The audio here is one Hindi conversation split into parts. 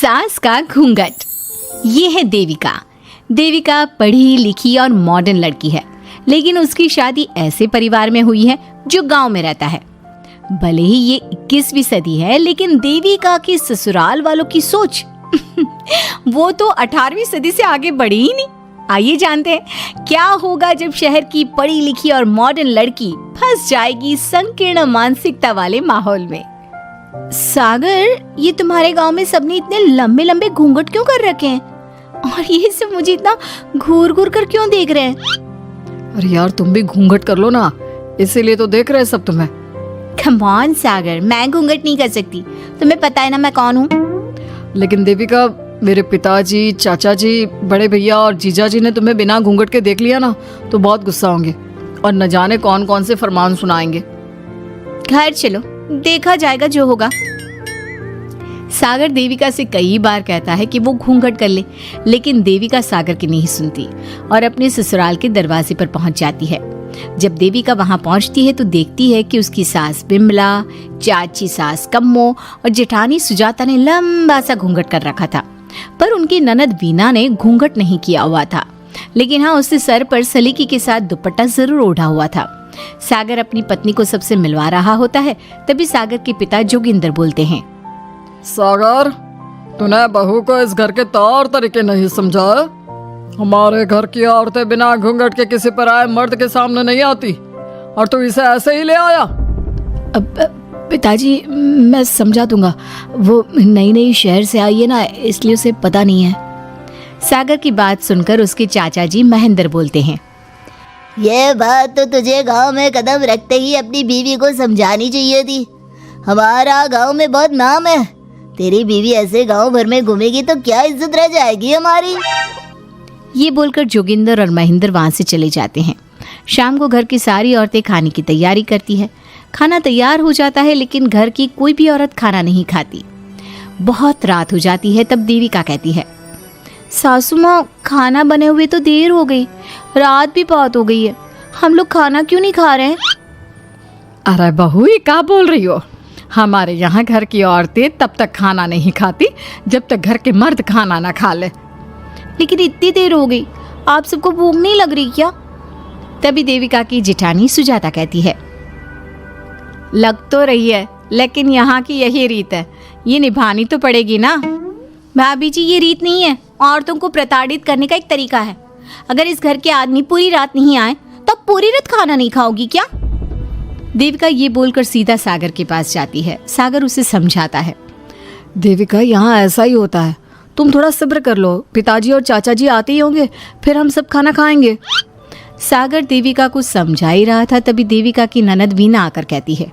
सास का घूंघट। ये है देविका। देविका पढ़ी लिखी और मॉडर्न लड़की है, लेकिन उसकी शादी ऐसे परिवार में हुई है जो गांव में रहता है। भले ही ये 21वीं सदी है, लेकिन देविका की ससुराल वालों की सोच वो तो 18वीं सदी से आगे बढ़ी ही नहीं। आइए जानते हैं क्या होगा जब शहर की पढ़ी लिखी और मॉडर्न लड़की फंस जाएगी संकीर्ण मानसिकता वाले माहौल में। सागर, ये तुम्हारे गांव में सबने इतने लंबे लंबे घूंघट क्यों कर रखे हैं? और ये सब मुझे इतना घूर घूर कर क्यों देख रहे हैं? अरे यार, तुम भी घूंघट कर लो ना, इसीलिए तो देख रहे हैं सब तुम्हें। कम ऑन सागर, मैं घूंघट नहीं कर सकती। तुम्हें पता है ना मैं कौन हूँ। लेकिन देविका, मेरे पिताजी, चाचा जी, बड़े भैया और जीजा जी ने तुम्हें बिना घूंघट के देख लिया ना तो बहुत गुस्सा होंगे और न जाने कौन कौन से फरमान सुनाएंगे। घर चलो, देखा जाएगा जो होगा। सागर देविका से कई बार कहता है कि वो घूंघट कर ले, लेकिन देविका सागर की नहीं सुनती और अपने ससुराल के दरवाजे पर पहुंच जाती है। जब देविका वहां पहुंचती है तो देखती है कि उसकी सास बिमला, चाची सास कम्मो और जेठानी सुजाता ने लंबा सा घूंघट कर रखा था, पर उनकी ननद वीना ने घूंघट नहीं किया हुआ था। लेकिन हाँ, उसने सर पर सलीकी के साथ दुपट्टा जरूर ओढ़ा हुआ था। सागर अपनी पत्नी को सबसे मिलवा रहा होता है, तभी सागर के पिता जोगिंदर बोलते हैं, सागर, तूने बहू को इस घर के तौर तरीके नहीं समझा। हमारे घर की औरतें बिना घूंघट के किसी पर आए मर्द के सामने नहीं आती और तू इसे ऐसे ही ले आया। पिताजी, मैं समझा दूंगा। वो नई नई शहर से आई है ना, इसलिए उसे पता नहीं है। सागर की बात सुनकर उसके चाचा जी महेंद्र बोलते हैं, ये बात तो तुझे गांव में कदम रखते ही अपनी बीवी को समझानी चाहिए थी। हमारा गांव में बहुत नाम है। तेरी बीवी ऐसे गांव भर में घूमेगी तो क्या इज्जत रह जाएगी हमारी। ये बोलकर जोगिंदर और महेंद्र वहां से चले जाते हैं। शाम को घर की सारी औरतें खाने की तैयारी करती है। खाना तैयार हो जाता है, लेकिन घर की कोई भी औरत खाना नहीं खाती। बहुत रात हो जाती है, तब देविका कहती है, सासू माँ, खाना बने हुए तो देर हो गई, रात भी बहुत हो गई है, हम लोग खाना क्यों नहीं खा रहे हैं? अरे बहू, ये क्या बोल रही हो? हमारे यहाँ घर की औरतें तब तक खाना नहीं खाती जब तक घर के मर्द खाना ना खा ले। लेकिन इतनी देर हो गई, आप सबको भूख नहीं लग रही क्या? तभी देविका की जेठानी सुजाता कहती है, लग तो रही है, लेकिन यहाँ की यही रीत है, ये निभानी तो पड़ेगी ना। भाभी जी, ये रीत नहीं है, औरतों को प्रताड़ित करने का एक तरीका है। अगर इस घर के आदमी पूरी रात नहीं आए तो पूरी रात खाना नहीं खाओगी क्या? देविका ये बोलकर सीधा सागर के पास जाती है। सागर उसे समझाता है, देविका, यहाँ ऐसा ही होता है, तुम थोड़ा सब्र कर लो, पिताजी और चाचा जी आते ही होंगे, फिर हम सब खाना खाएंगे। सागर देविका को समझा ही रहा था, तभी देविका की ननद वीना आकर कहती है,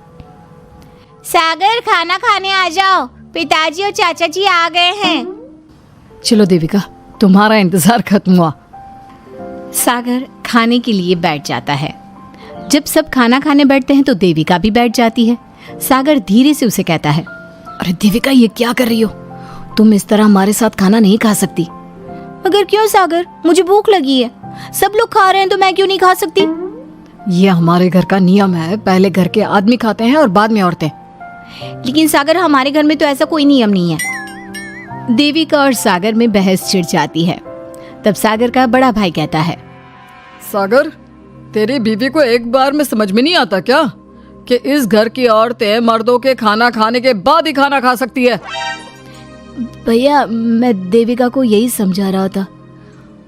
सागर, खाना खाने आ जाओ, पिताजी और चाचा जी आ गए हैं। चलो देविका, तुम्हारा इंतजार खत्म हुआ। सागर खाने के लिए बैठ जाता है। जब सब खाना खाने बैठते हैं तो देविका भी बैठ जाती है। सागर धीरे से उसे कहता है, अरे देविका, ये क्या कर रही हो? तुम इस तरह हमारे साथ खाना नहीं खा सकती। मगर क्यों सागर, मुझे भूख लगी है, सब लोग खा रहे हैं तो मैं क्यों नहीं खा सकती? ये हमारे घर का नियम है, पहले घर के आदमी खाते हैं और बाद में औरतें। लेकिन सागर, हमारे घर में तो ऐसा कोई नियम नहीं है। देविका और सागर में बहस छिड़ जाती है। तब सागर का बड़ा भाई कहता है, सागर, तेरी बीवी को एक बार में समझ में नहीं आता क्या कि इस घर की औरतें मर्दों के खाना खाने के बाद ही खाना खा सकती है? भैया, मैं देविका को यही समझा रहा था।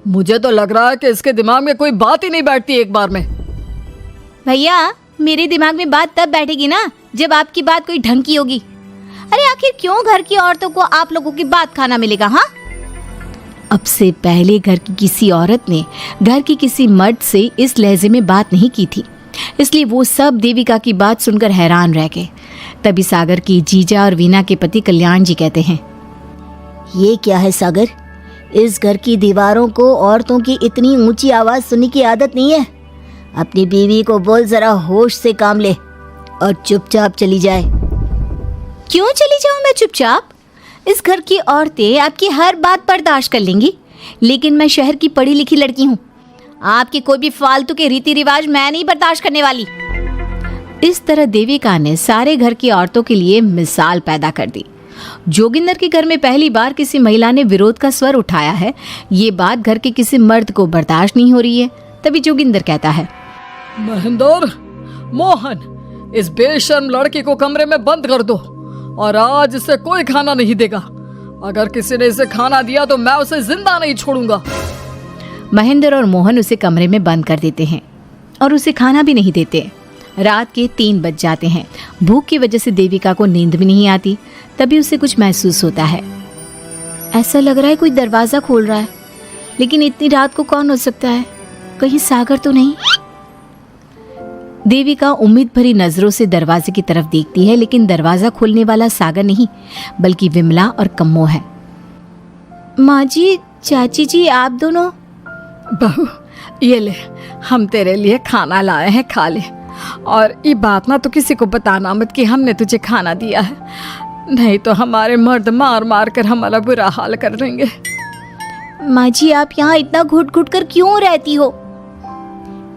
मुझे तो लग रहा है कि इसके दिमाग में कोई बात ही नहीं बैठती एक बार में। भैया, मेरे दिमाग में बात तब बैठेगी ना जब आपकी बात कोई ढंग की होगी। अरे आखिर क्यों घर की औरतों को आप लोगों की बात खाना मिलेगा? हाँ, अब से पहले घर की किसी औरत ने घर की किसी मर्द से इस लहजे में बात नहीं की थी, इसलिए वो सब देविका की बात सुनकर हैरान रह गए। तभी सागर की जीजा और वीना के पति कल्याण जी कहते हैं, ये क्या है सागर, इस घर की दीवारों को औरतों की इतनी ऊंची आवाज सुनने की आदत नहीं है। अपनी बीवी को बोल जरा होश से काम ले और चुपचाप चली जाए। क्यों चली जाऊं मैं चुपचाप? इस घर की औरतें आपकी हर बात बर्दाश्त कर लेंगी, लेकिन मैं शहर की पढ़ी लिखी लड़की हूँ। आपके कोई भी फालतू के रीति रिवाज मैं नहीं बर्दाश्त करने वाली। इस तरह देविका ने सारे घर की औरतों के लिए मिसाल पैदा कर दी जोगिंदर के घर में पहली बार किसी महिला ने विरोध का स्वर उठाया है, ये बात घर के किसी मर्द को बर्दाश्त नहीं हो रही है। तभी जोगिंदर कहता है, महेंद्र, मोहन, इस बेशर्म लड़की को कमरे में बंद कर दो और आज इसे कोई खाना नहीं देगा। अगर किसी ने इसे खाना दिया तो मैं उसे जिंदा नहीं छोड़ूंगा। महेंद्र और मोहन उसे कमरे में बंद कर देते हैं और उसे खाना भी नहीं देते। रात के 3 बज जाते हैं। भूख की वजह से देविका को नींद भी नहीं आती। तभी उसे कुछ महसूस होता है। ऐसा लग रहा है कोई दरवाजा खोल रहा है, लेकिन इतनी रात को कौन हो सकता है? कहीं सागर तो नहीं? देविका उम्मीद भरी नजरों से दरवाजे की तरफ देखती है, लेकिन दरवाजा खोलने वाला सागर नहीं बल्कि विमला और कम्मो है। माँ जी, चाची जी, आप दोनों? बहू, ये ले, हम तेरे लिए खाना लाए हैं, खा ले। और ये बात ना तो किसी को बताना मत कि हमने तुझे खाना दिया है, नहीं तो हमारे मर्द मार मार कर हमारा बुरा हाल कर देंगे। माँ जी, आप यहाँ इतना घुट घुट कर क्यों रहती हो?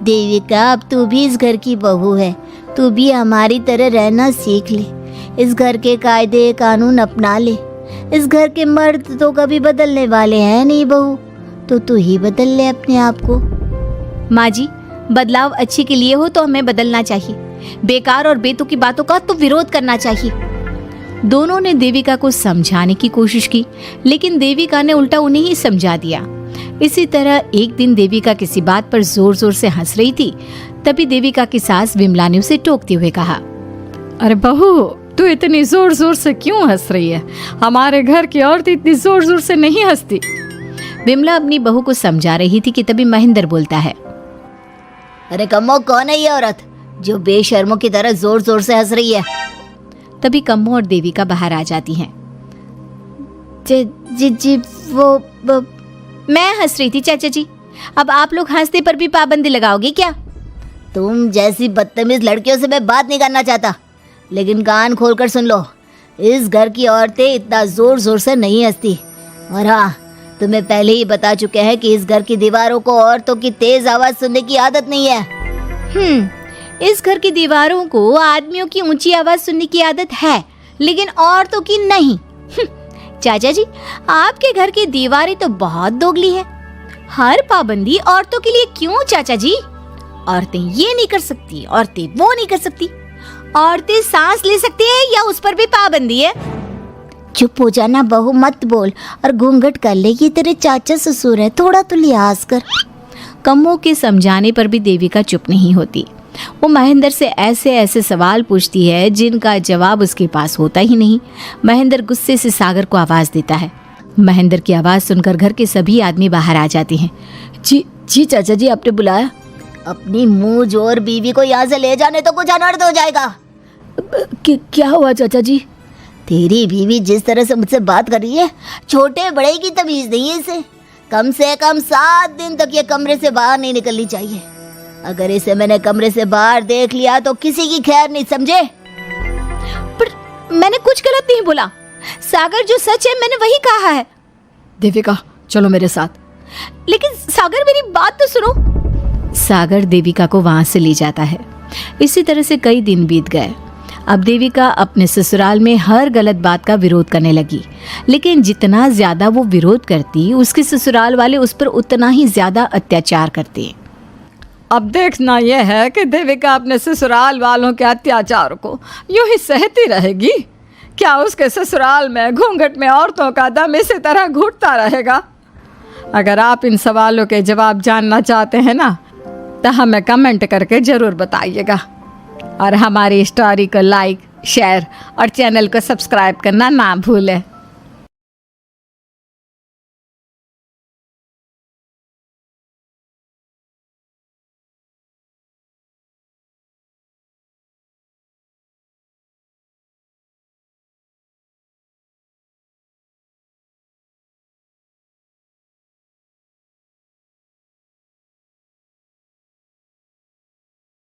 देविका, अब तू भी इस घर की बहू है, तू भी हमारी तरह रहना सीख ले। इस घर के कायदे कानून अपना ले। इस घर के मर्द तो कभी बदलने वाले हैं नहीं बहू, तो तू ही बदल ले अपने आप को। माँ जी, बदलाव अच्छे के लिए हो तो हमें बदलना चाहिए, बेकार और बेतुकी बातों का तो विरोध करना चाहिए। दोनों ने देविका को समझाने की कोशिश की, लेकिन देविका ने उल्टा उन्हें ही समझा दिया। इसी तरह एक दिन देविका किसी बात पर जोर जोर से हंस रही थी। तभी देविका की सास विमला ने उसे टोकते हुए कहा, अरे बहू, तू इतनी जोर जोर से क्यों हंस रही है? हमारे घर की औरत इतनी जोर जोर से नहीं हंसती। विमला अपनी बहू को समझा रही थी कि तभी महेंद्र बोलता है, अरे कम्मो, कौन है ये औरत जो बेशर्मों की तरह जोर जोर से हंस रही है? तभी कम्मो और देविका बाहर आ जाती हैं। जी वो मैं हंस रही थी चाचा जी, अब आप लोग हंसने पर भी पाबंदी लगाओगे क्या? तुम जैसी बदतमीज लड़कियों से मैं बात नहीं करना चाहता, लेकिन कान खोलकर सुन लो, इस घर की औरतें इतना जोर जोर से नहीं हंसती। और हाँ, तुम्हें पहले ही बता चुके हैं कि इस घर की दीवारों को औरतों की तेज आवाज सुनने की आदत नहीं है। इस घर की दीवारों को आदमियों की ऊंची आवाज सुनने की आदत है, लेकिन औरतों की नहीं। चाचा जी, आपके घर की दीवारें तो बहुत दोगली है। हर पाबंदी औरतों के लिए क्यों चाचा जी? औरतें ये नहीं कर सकती, औरतें वो नहीं कर सकती। औरतें सांस ले सकती है या उस पर भी पाबंदी है? चुप हो जाना बहू, मत बोल और घूंघट कर ले। ये तेरे चाचा ससुर है, थोड़ा तो लिहाज कर। कम्मो के समझाने पर भी देविका चुप नहीं होती। वो महेंद्र से ऐसे ऐसे सवाल पूछती है जिनका जवाब उसके पास होता ही नहीं। महेंद्र गुस्से से सागर को आवाज देता है। महेंद्र की आवाज सुनकर घर के सभी आदमी बाहर आ जाते हैं। जी चाचा जी, आपने बुलाया? अपनी मुंह जोर बीवी को यहाँ से ले जाने तो कुछ अनर्थ हो जाएगा। क्या हुआ चाचा जी? तेरी बीवी जिस तरह से मुझसे बात कर रही है, छोटे बड़े की तमीज नहीं है इसे। कम से कम 7 दिन तक ये कमरे से बाहर नहीं निकलनी चाहिए। अगर इसे मैंने कमरे से बाहर देख लिया तो किसी की खैर नहीं, समझे? पर मैंने कुछ गलत नहीं बोला। सागर, जो सच है मैंने वही कहा है। देविका, चलो मेरे साथ। लेकिन सागर, मेरी बात तो सुनो। सागर देविका को वहां से ले जाता है। इसी तरह से कई दिन बीत गए। अब देविका अपने ससुराल में हर गलत बात का विरोध करने लगी, लेकिन जितना ज्यादा वो विरोध करती, उसके ससुराल वाले उस पर उतना ही ज्यादा अत्याचार करते। अब देखना यह है कि देविका अपने ससुराल वालों के अत्याचार को यूं ही सहती रहेगी। क्या उसके ससुराल में घूंघट में औरतों का दम इसी तरह घुटता रहेगा? अगर आप इन सवालों के जवाब जानना चाहते हैं ना, तो हमें कमेंट करके ज़रूर बताइएगा। और हमारी स्टोरी को लाइक, शेयर और चैनल को सब्सक्राइब करना ना भूलें।